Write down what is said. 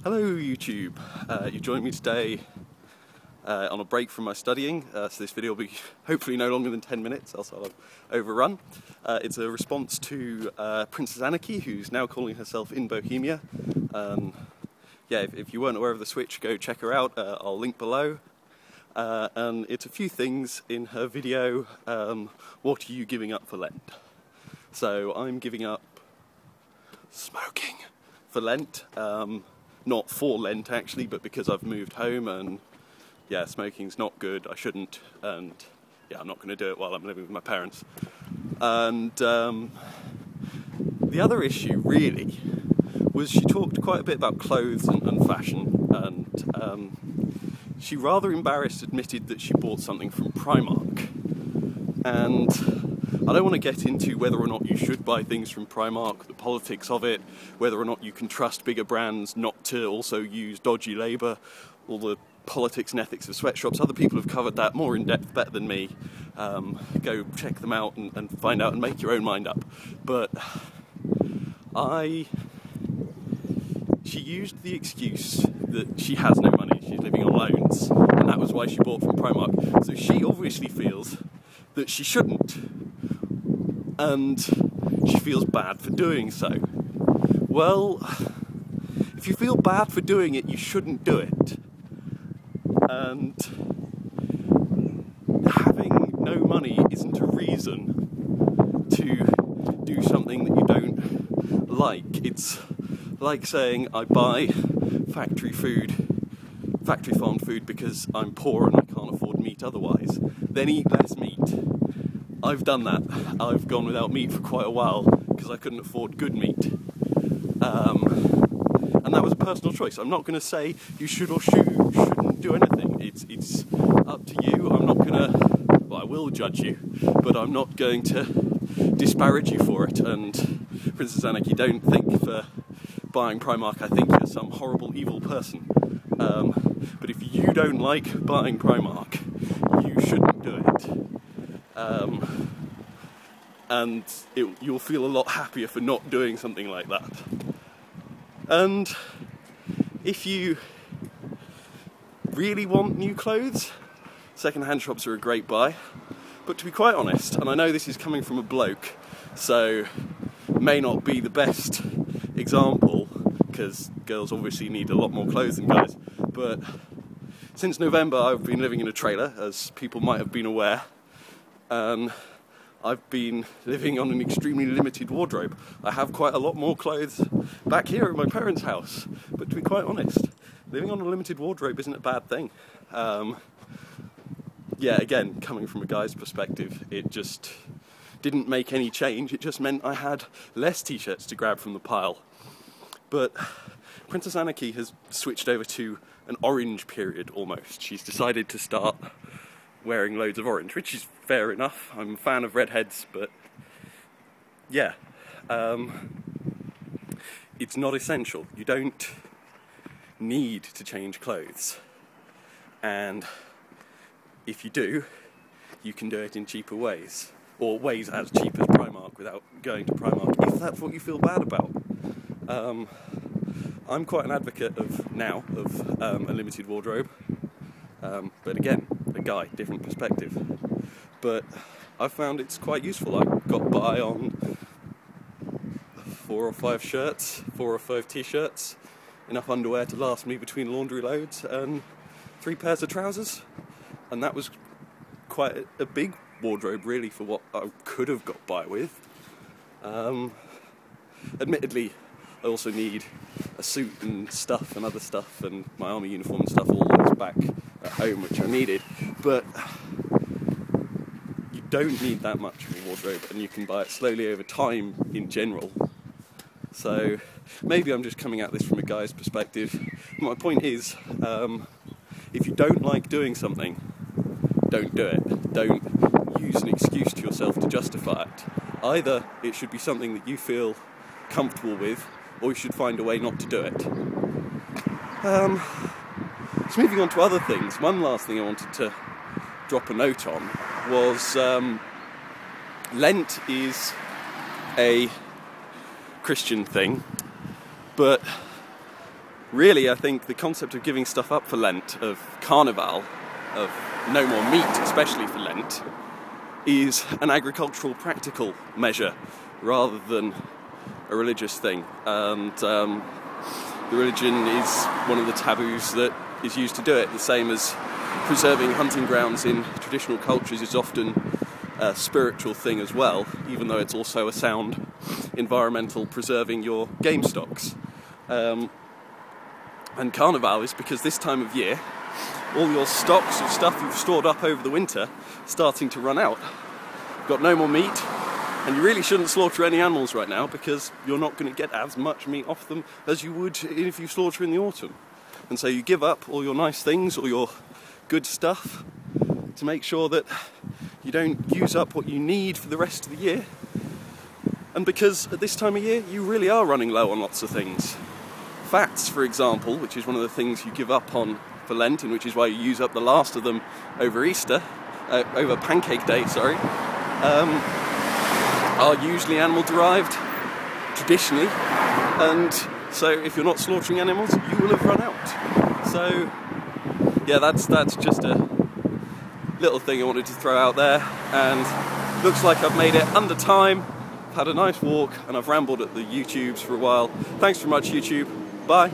Hello YouTube, you joined me today on a break from my studying, so this video will be hopefully no longer than 10 minutes, else I'll overrun. It's a response to Princess Anarchy, who's now calling herself in Bohemia. Yeah, if you weren't aware of the switch, go check her out, I'll link below. And it's a few things in her video, what are you giving up for Lent? So I'm giving up smoking for Lent. Not for Lent actually, but because I've moved home and yeah, smoking's not good, I shouldn't, and yeah, I'm not going to do it while I'm living with my parents. And the other issue really was she talked quite a bit about clothes and fashion, and she rather embarrassed admitted that she bought something from Primark. And I don't want to get into whether or not you should buy things from Primark, the politics of it, whether or not you can trust bigger brands not to also use dodgy labour, all the politics and ethics of sweatshops. Other people have covered that more in depth, better than me. Go check them out and find out and make your own mind up. But she used the excuse that she has no money, she's living on loans, and that was why she bought from Primark. So she obviously feels that she shouldn't, and she feels bad for doing so. Well, if you feel bad for doing it, you shouldn't do it. And having no money isn't a reason to do something that you don't like. It's like saying I buy factory farmed food because I'm poor and I can't afford meat otherwise, then eat less meat. I've done that. I've gone without meat for quite a while because I couldn't afford good meat. And that was a personal choice. I'm not going to say you should or shouldn't do anything. It's up to you. I'm not going to, well, I will judge you, but I'm not going to disparage you for it. And Princess Anarchy, don't think for buying Primark I think you're some horrible evil person. But if you don't like buying Primark, you shouldn't do it. And you'll feel a lot happier for not doing something like that. And if you really want new clothes, second-hand shops are a great buy. But to be quite honest, and I know this is coming from a bloke, so may not be the best example, because girls obviously need a lot more clothes than guys, but since November I've been living in a trailer, as people might have been aware, and I've been living on an extremely limited wardrobe. I have quite a lot more clothes back here at my parents' house, but to be quite honest, living on a limited wardrobe isn't a bad thing. Yeah, again, coming from a guy's perspective, it just didn't make any change, it just meant I had less t-shirts to grab from the pile. But Princess Anarchy has switched over to an orange period almost. She's decided to start wearing loads of orange, which is fair enough. I'm a fan of redheads, but yeah, it's not essential. You don't need to change clothes, and if you do, you can do it in cheaper ways, or ways as cheap as Primark without going to Primark, if that's what you feel bad about. I'm quite an advocate of a limited wardrobe, but again, a guy, different perspective. But I've found it's quite useful. I got by on 4 or 5 shirts, 4 or 5 t-shirts, enough underwear to last me between laundry loads, and 3 pairs of trousers. And that was quite a big wardrobe really for what I could have got by with. Admittedly, I also need a suit and stuff and other stuff, and my army uniform and stuff, all those back at home which I needed, but you don't need that much of a wardrobe, and you can buy it slowly over time in general. So maybe I'm just coming at this from a guy's perspective. My point is, if you don't like doing something, don't do it. Don't use an excuse to yourself to justify it. Either it should be something that you feel comfortable with, or you should find a way not to do it. So moving on to other things, one last thing I wanted to drop a note on was Lent is a Christian thing, but really, I think the concept of giving stuff up for Lent, of carnival, of no more meat, especially for Lent, is an agricultural practical measure rather than a religious thing. And the religion is one of the taboos that is used to do it, the same as preserving hunting grounds in traditional cultures is often a spiritual thing as well, even though it's also a sound environmental preserving your game stocks. And carnival is because this time of year all your stocks of stuff you've stored up over the winter starting to run out. You've got no more meat, and you really shouldn't slaughter any animals right now because you're not going to get as much meat off them as you would if you slaughter in the autumn. And so you give up all your nice things, all your good stuff, to make sure that you don't use up what you need for the rest of the year. And because at this time of year you really are running low on lots of things. Fats, for example, which is one of the things you give up on for Lent, and which is why you use up the last of them over Easter, over Pancake Day, sorry, are usually animal derived, traditionally, and so if you're not slaughtering animals, you will have run out. So yeah, that's just a little thing I wanted to throw out there, and looks like I've made it under time. I've had a nice walk and I've rambled at the YouTubes for a while. Thanks very much, YouTube. Bye.